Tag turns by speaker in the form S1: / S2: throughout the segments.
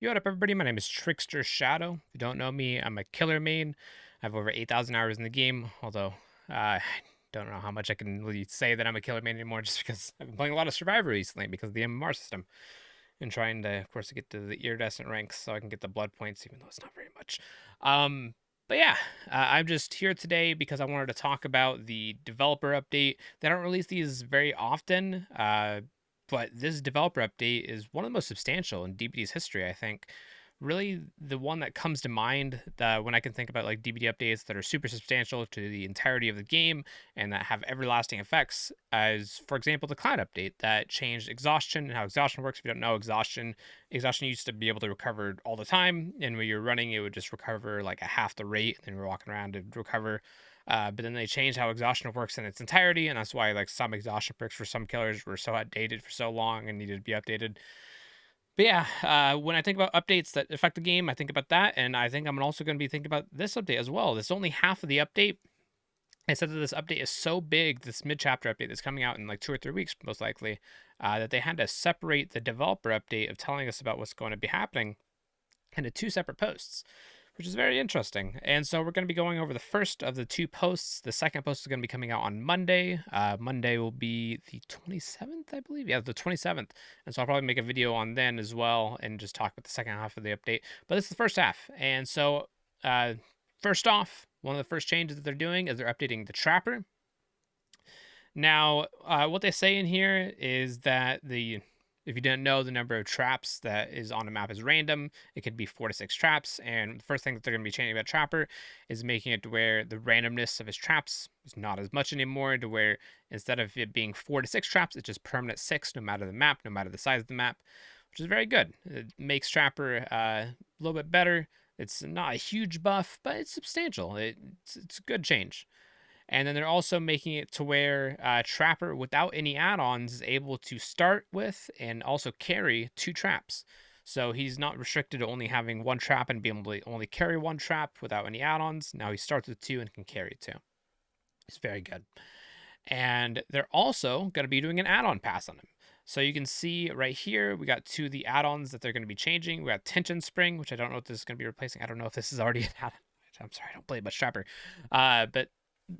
S1: Yo, what up, everybody? My name is TricksterShadow. If you don't know me, I'm a killer main. I have over 8,000 hours in the game, although I don't know how much I can really say that I'm a killer main anymore just because I've been playing a lot of Survivor recently because of the MMR system and trying to, of course, to get to the iridescent ranks so I can get the blood points, even though it's not very much. Um, but yeah, I'm just here today because I wanted to talk about the developer update. They don't release these very often, but this developer update is one of the most substantial in DBD's history, I think. Really, the one that comes to mind when I can think about like DBD updates that are super substantial to the entirety of the game and that have everlasting effects, as for example, the cloud update that changed exhaustion and how exhaustion works. If you don't know, exhaustion used to be able to recover all the time, and when you're running, it would just recover like a half the rate, and then you're walking around to recover. But then they changed how exhaustion works in its entirety, and that's why like some exhaustion perks for some killers were so outdated for so long and needed to be updated. But yeah, when I think about updates that affect the game, I think about that, and I think I'm also going to be thinking about this update as well. This is only half of the update. I said that this update is so big, this mid-chapter update that's coming out in like 2 or 3 weeks, most likely, that they had to separate the developer update of telling us about what's going to be happening into two separate posts, which is very interesting. And so we're going to be going over the first of the two posts. The second post is going to be coming out on Monday. Monday will be the 27th, I believe. Yeah, the 27th. And so I'll probably make a video on then as well and just talk about the second half of the update. But this is the first half. And so, first off, one of the first changes that they're doing is they're updating the Trapper. Now, what they say in here is that if you didn't know, the number of traps that is on a map is random. It could be 4 to 6 traps, and the first thing that they're going to be changing about Trapper is making it to where the randomness of his traps is not as much anymore. To where instead of it being 4 to 6 traps, it's just permanent 6, no matter the map, no matter the size of the map, which is very good. It makes Trapper a little bit better. It's not a huge buff, but it's substantial. It's a good change. And then they're also making it to where Trapper, without any add-ons, is able to start with and also carry 2 traps. So he's not restricted to only having 1 trap and being able to only carry 1 trap without any add-ons. Now he starts with 2 and can carry 2. It's very good. And they're also going to be doing an add-on pass on him. So you can see right here, we got 2 of the add-ons that they're going to be changing. We got Tension Spring, which I don't know if this is going to be replacing. I don't know if this is already an add-on. I'm sorry, I don't play much Trapper. But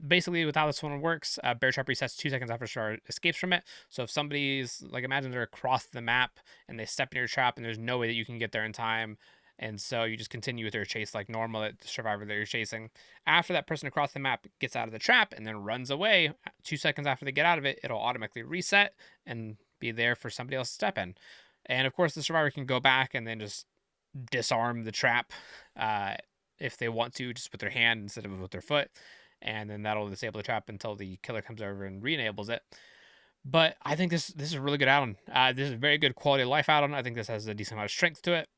S1: basically with how this one works, bear trap resets 2 seconds after star escapes from it. So if somebody's like, imagine they're across the map and they step in your trap and there's no way that you can get there in time, and so you just continue with your chase like normal at the survivor that you're chasing. After that person across the map gets out of the trap and then runs away, 2 seconds after they get out of it, it'll automatically reset and be there for somebody else to step in. And of course the survivor can go back and then just disarm the trap if they want to, just with their hand instead of with their foot, and then that'll disable the trap until the killer comes over and re-enables it. But I think this is a really good add-on. This is a very good quality of life add-on. I think this has a decent amount of strength to it.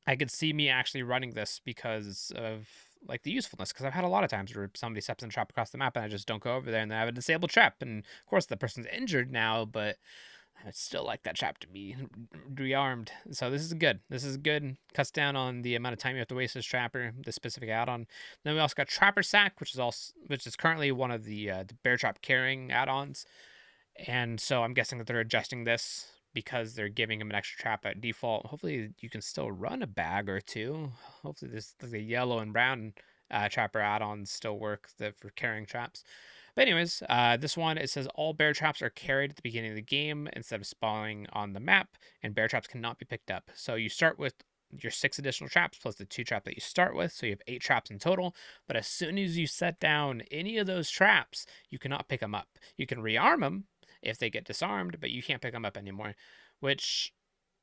S1: I could see me actually running this because of like the usefulness, because I've had a lot of times where somebody steps in a trap across the map and I just don't go over there and then I have a disabled trap, and of course the person's injured now, but I'd still like that trap to be rearmed. So this is good. This is good. Cuts down on the amount of time you have to waste as Trapper, the specific add-on. Then we also got Trapper Sack, which is currently one of the bear trap carrying add-ons. And so I'm guessing that they're adjusting this because they're giving him an extra trap at default. Hopefully you can still run a bag or two. Hopefully this the yellow and brown Trapper add-ons still work for carrying traps. But anyways, this one, it says all bear traps are carried at the beginning of the game instead of spawning on the map, and bear traps cannot be picked up. So you start with your 6 additional traps plus the 2 trap that you start with, so you have 8 traps in total. But as soon as you set down any of those traps, you cannot pick them up. You can rearm them if they get disarmed, but you can't pick them up anymore, which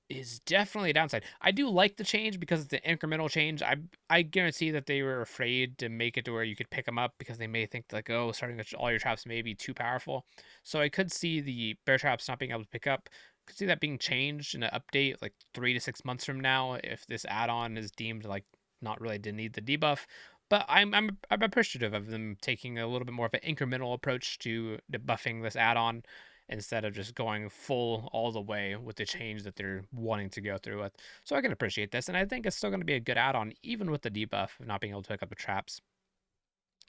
S1: is definitely a downside. I do like the change because it's an incremental change. I guarantee that they were afraid to make it to where you could pick them up because they may think like, oh, starting with all your traps may be too powerful. So I could see the bear traps not being able to pick up. Could see that being changed in an update like 3 to 6 months from now if this add-on is deemed like not really to need the debuff. But I'm appreciative of them taking a little bit more of an incremental approach to debuffing this add-on instead of just going full all the way with the change that they're wanting to go through with. So I can appreciate this, and I think it's still going to be a good add-on, even with the debuff of not being able to pick up the traps.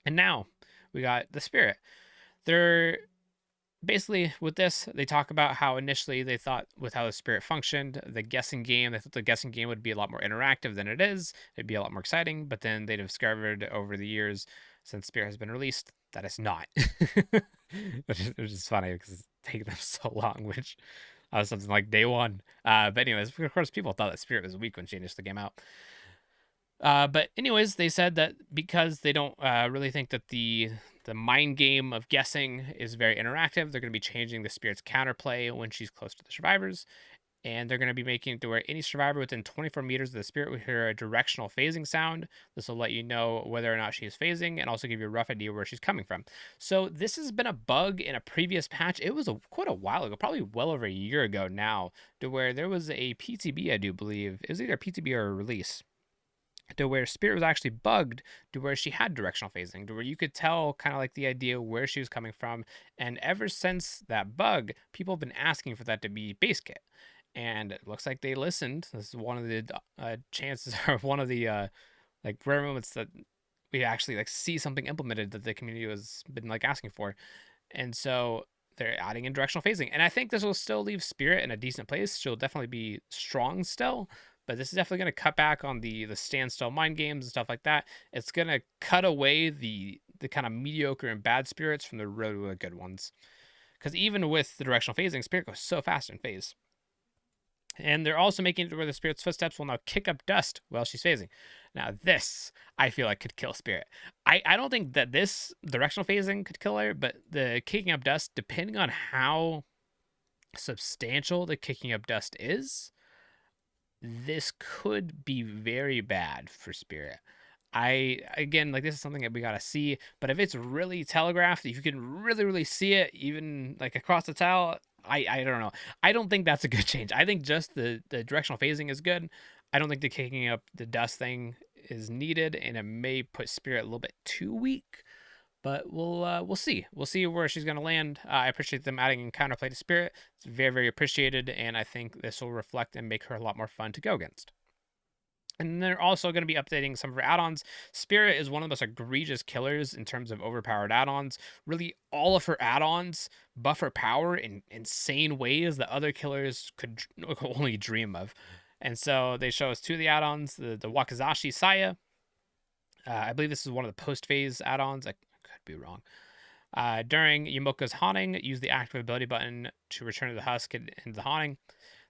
S1: And now we got the Spirit. They're basically with this, they talk about how initially they thought with how the spirit functioned, the guessing game, they thought the guessing game would be a lot more interactive than it is. It'd be a lot more exciting, but then they discovered over the years since spirit has been released that it's not. which is funny because it's taken them so long, which was something like day one. But anyways, of course, people thought that spirit was weak when she initially came out. But anyways, they said that because they don't really think that the mind game of guessing is very interactive, they're going to be changing the spirit's counterplay when she's close to the survivors, and they're going to be making it to where any survivor within 24 meters of the spirit will hear a directional phasing sound. This will let you know whether or not she is phasing and also give you a rough idea where she's coming from. So this has been a bug in a previous patch. It was quite a while ago, probably well over a year ago now, to where there was a PTB, I do believe. It was either a PTB or a release to where Spirit was actually bugged to where she had directional phasing, to where you could tell kind of like the idea where she was coming from. And ever since that bug, people have been asking for that to be base kit. And it looks like they listened. This is one of the chances, or one of the like rare moments that we actually like see something implemented that the community has been like asking for. And so they're adding in directional phasing. And I think this will still leave Spirit in a decent place. She'll definitely be strong still, but this is definitely going to cut back on the standstill mind games and stuff like that. It's going to cut away the kind of mediocre and bad spirits from the really good ones. Because even with the directional phasing, Spirit goes so fast in phase. And they're also making it where the spirit's footsteps will now kick up dust while she's phasing. Now, this, I feel like, could kill Spirit. I don't think that this directional phasing could kill her, but the kicking up dust, depending on how substantial the kicking up dust is, this could be very bad for Spirit. Again, like, this is something that we gotta see, but if it's really telegraphed, if you can really see it, even like across the tile, I don't know. I don't think that's a good change. I think just the directional phasing is good. I don't think the kicking up the dust thing is needed, and it may put Spirit a little bit too weak. But we'll see. We'll see where she's gonna land. I appreciate them adding in counterplay to Spirit. It's very appreciated, and I think this will reflect and make her a lot more fun to go against. And they're also going to be updating some of her add-ons. Spirit is one of the most egregious killers in terms of overpowered add-ons. Really, all of her add-ons buff her power in insane ways that other killers could only dream of. And so they show us two of the add-ons, the Wakizashi Saya. I believe this is one of the post-phase add-ons. I could be wrong. During Yumoka's haunting, use the active ability button to return to the husk and the haunting.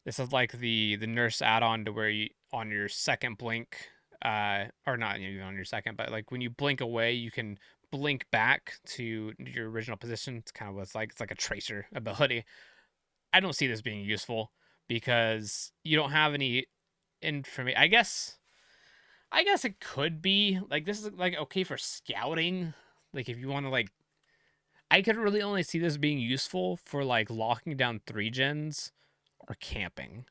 S1: This is like the nurse add-on to where you on your second blink, or not even on your second, but like when you blink away, you can blink back to your original position. It's kind of what it's like. It's like a tracer ability. I don't see this being useful because you don't have any information. I guess it could be like this is like okay for scouting. Like if you want to like, I could really only see this being useful for like locking down 3 gens or camping,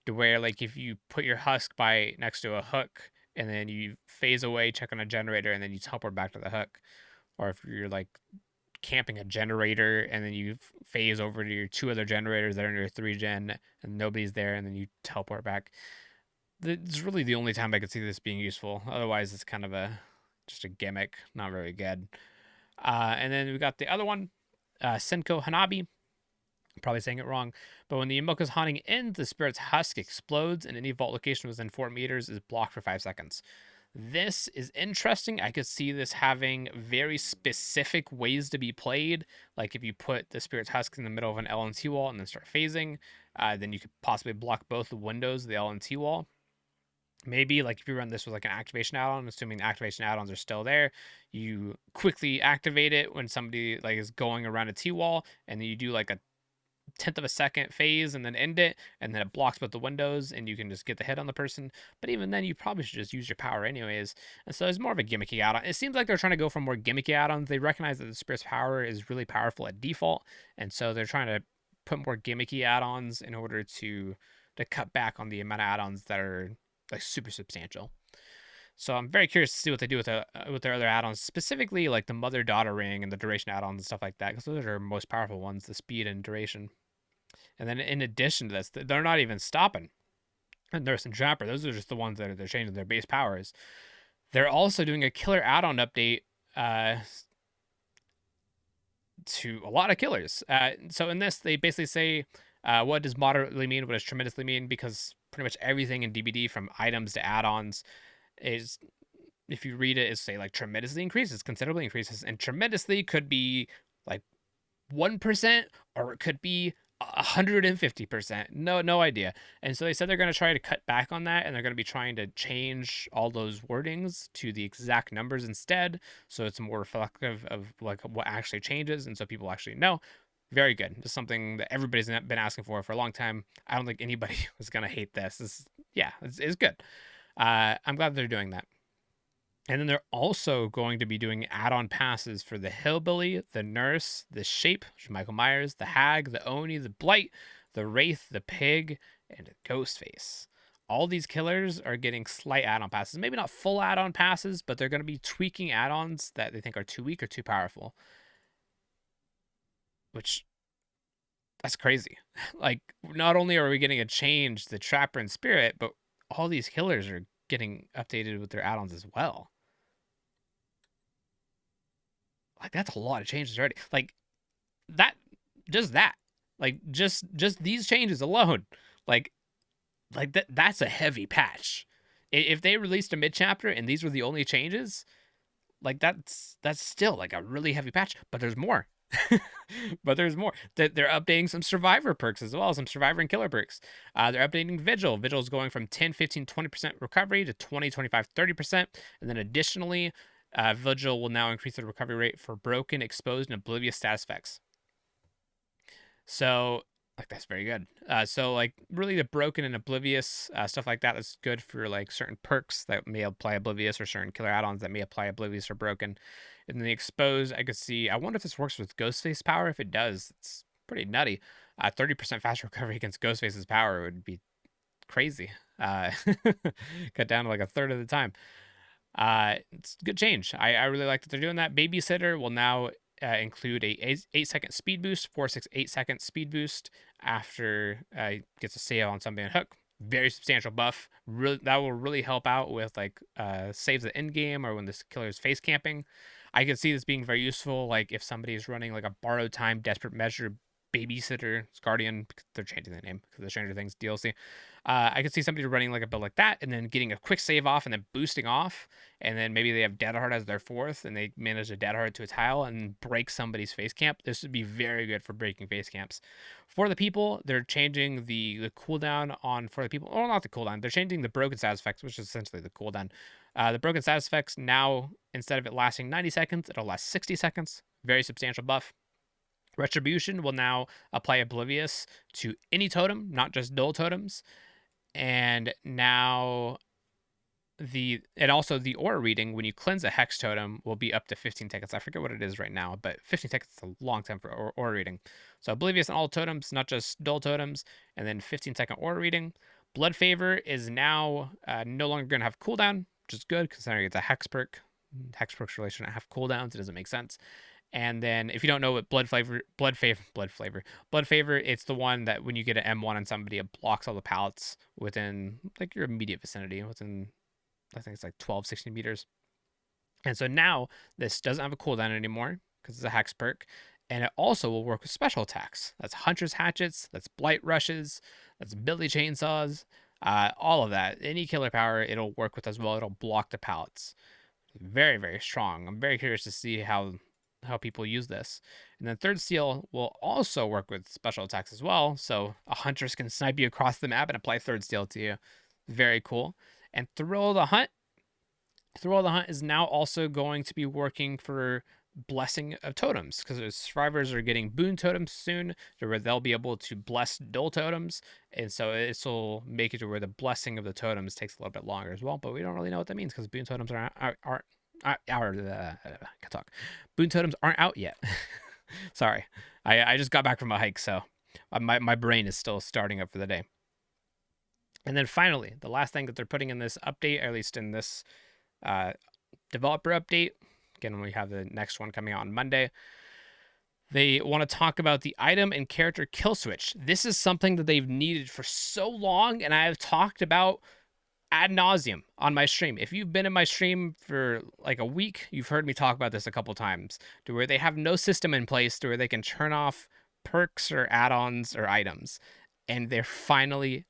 S1: to where like if you put your husk by next to a hook and then you phase away, check on a generator, and then you teleport back to the hook, or if you're like camping a generator and then you phase over to your 2 other generators that are in your 3 gen and nobody's there, and then you teleport back. It's really the only time I could see this being useful. Otherwise, it's kind of just a gimmick, not very good. And then we got the other one, Senko Hanabi. Probably saying it wrong, but when the Yumoka's haunting ends, the spirit's husk explodes, and any vault location within 4 meters is blocked for 5 seconds. This is interesting. I could see this having very specific ways to be played. Like if you put the spirit's husk in the middle of an LNT wall and then start phasing, then you could possibly block both the windows of the LNT wall. Maybe like if you run this with like an activation add-on, assuming the activation add-ons are still there, you quickly activate it when somebody like is going around a T-wall, and then you do like a 10th of a second phase and then end it, and then it blocks both the windows and you can just get the hit on the person. But even then, you probably should just use your power anyways. And so it's more of a gimmicky add-on. It seems like they're trying to go for more gimmicky add-ons. They recognize that the spirit's power is really powerful at default, and so they're trying to put more gimmicky add-ons in order to cut back on the amount of add-ons that are like super substantial. So I'm very curious to see what they do with their other add-ons, specifically like the mother-daughter ring and the duration add-ons and stuff like that, because those are most powerful ones, the speed and duration. And then in addition to this, they're not even stopping Nurse and Trapper. Those are just the ones that they're changing their base powers. They're also doing a killer add-on update to a lot of killers. So in this, they basically say, what does moderately mean? What does tremendously mean? Because pretty much everything in DBD, from items to add-ons, is, if you read it, is say like tremendously increases, considerably increases, and tremendously could be like 1%, or it could be 150%. No idea. And so they said they're going to try to cut back on that, and they're going to be trying to change all those wordings to the exact numbers instead, so it's more reflective of like what actually changes, and so people actually know. Very good. This is something that everybody's been asking for a long time. I don't think anybody was going to hate this. It's good. I'm glad they're doing that. And then they're also going to be doing add-on passes for the Hillbilly, the Nurse, the Shape, which is Michael Myers, the Hag, the Oni, the Blight, the Wraith, the Pig, and the Ghostface. All these killers are getting slight add-on passes. Maybe not full add-on passes, but they're going to be tweaking add-ons that they think are too weak or too powerful. Which, that's crazy. Like, not only are we getting a change, the Trapper and Spirit, but all these killers are getting updated with their add-ons as well. Like, that's a lot of changes already. Like, that, like just these changes alone, like that's a heavy patch. If they released a mid chapter and these were the only changes, like that's still like a really heavy patch. But there's more. But there's more. They're updating some survivor perks as well, some survivor and killer perks. They're updating vigil. Vigil is going from 10, 15, 20% recovery to 20, 25, 30%. And then additionally, vigil will now increase the recovery rate for broken, exposed, and oblivious status effects. So, like, that's very good. So like really the broken and oblivious stuff like that is good for like certain perks that may apply oblivious, or certain killer add-ons that may apply oblivious or broken. And then the exposed, I could see, I wonder if this works with Ghostface power. If it does, it's pretty nutty. 30% faster recovery against Ghostface's power would be crazy. Cut down to like a third of the time. It's a good change. I really like that they're doing that. Babysitter will now include a 8-second speed boost, 4, 6, 8-second speed boost after gets a save on somebody on hook. Very substantial buff. Really, that will really help out with like saves at end game, or when this killer is face camping. I could see this being very useful, like if somebody is running like a borrowed time, desperate measure, babysitter, guardian. They're changing the name because the Stranger Things DLC. I could see somebody running like a build like that, and then getting a quick save off, and then boosting off, and then maybe they have Dead Hard as their fourth, and they manage a Dead Hard to a tile and break somebody's face camp. This would be very good for breaking face camps. For the people, they're changing the cooldown on, for the people, or not the cooldown, they're changing the broken status effects, which is essentially the cooldown. The broken status effects now, instead of it lasting 90 seconds, it'll last 60 seconds. Very substantial buff. Retribution will now apply Oblivious to any totem, not just dual totems. And now also the aura reading, when you cleanse a hex totem, will be up to 15 seconds. I forget what it is right now, but 15 seconds is a long time for aura reading. So Oblivious on all totems, not just dual totems, and then 15-second aura reading. Blood Favor is now no longer going to have cooldown, which is good considering it's a hex perk. Hex perks really shouldn't have cooldowns. It doesn't make sense. And then if you don't know what blood favor, it's the one that when you get an M1 on somebody, it blocks all the pallets within like your immediate vicinity, within, I think it's like 12, 16 meters. And so now this doesn't have a cooldown anymore because it's a hex perk. And it also will work with special attacks. That's Hunter's Hatchets, that's Blight Rushes, that's Billy Chainsaws, all of that. Any killer power it'll work with as well. It'll block the pallets. Very, very strong. I'm very curious to see how people use this. And then Third Steel will also work with special attacks as well. So a Huntress can snipe you across the map and apply Third Steel to you. Very cool. And Thrill of the Hunt is now also going to be working for blessing of totems, because survivors are getting boon totems soon, to where they'll be able to bless dual totems, and so this will make it to where the blessing of the totems takes a little bit longer as well. But we don't really know what that means because boon totems can talk. Boon totems aren't out yet. Sorry, I just got back from a hike, so my brain is still starting up for the day. And then finally, the last thing that they're putting in this update, or at least in this developer update, again, we have the next one coming out on Monday, they want to talk about the item and character kill switch. This is something that they've needed for so long, and I have talked about ad nauseum on my stream. If you've been in my stream for like a week, you've heard me talk about this a couple times, to where they have no system in place to where they can turn off perks or add-ons or items, and they're finally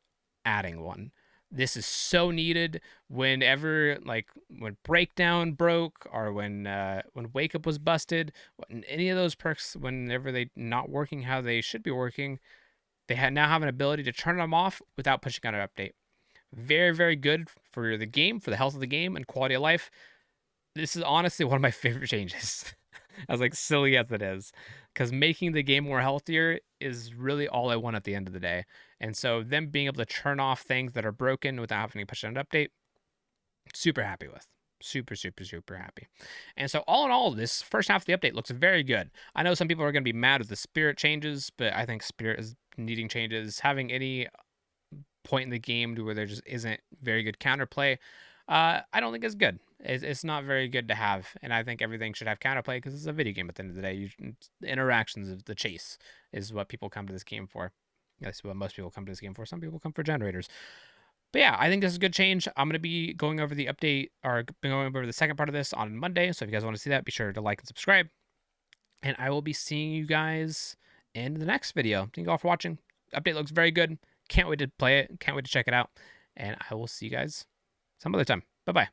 S1: adding one. This is so needed. Whenever, like, when Breakdown broke, or when Wake Up was busted, when any of those perks, whenever they not working how they should be working, they now have an ability to turn them off without pushing out an update. Very, very good for the game, for the health of the game and quality of life. This is honestly one of my favorite changes, as like silly as it is, because making the game more healthier is really all I want at the end of the day. And so them being able to turn off things that are broken without having to push an update, super happy with. Super, super, super happy. And so all in all, this first half of the update looks very good. I know some people are going to be mad with the spirit changes, but I think spirit is needing changes. Having any point in the game to where there just isn't very good counterplay, I don't think is good. It's not very good to have, and I think everything should have counterplay because it's a video game at the end of the day. The interactions of the chase is what people come to this game for. That's what most people come to this game for. Some people come for generators. But yeah, I think this is a good change. I'm going to be going over the update, or going over the second part of this on Monday. So if you guys want to see that, be sure to like and subscribe. And I will be seeing you guys in the next video. Thank you all for watching. Update looks very good. Can't wait to play it. Can't wait to check it out. And I will see you guys some other time. Bye-bye.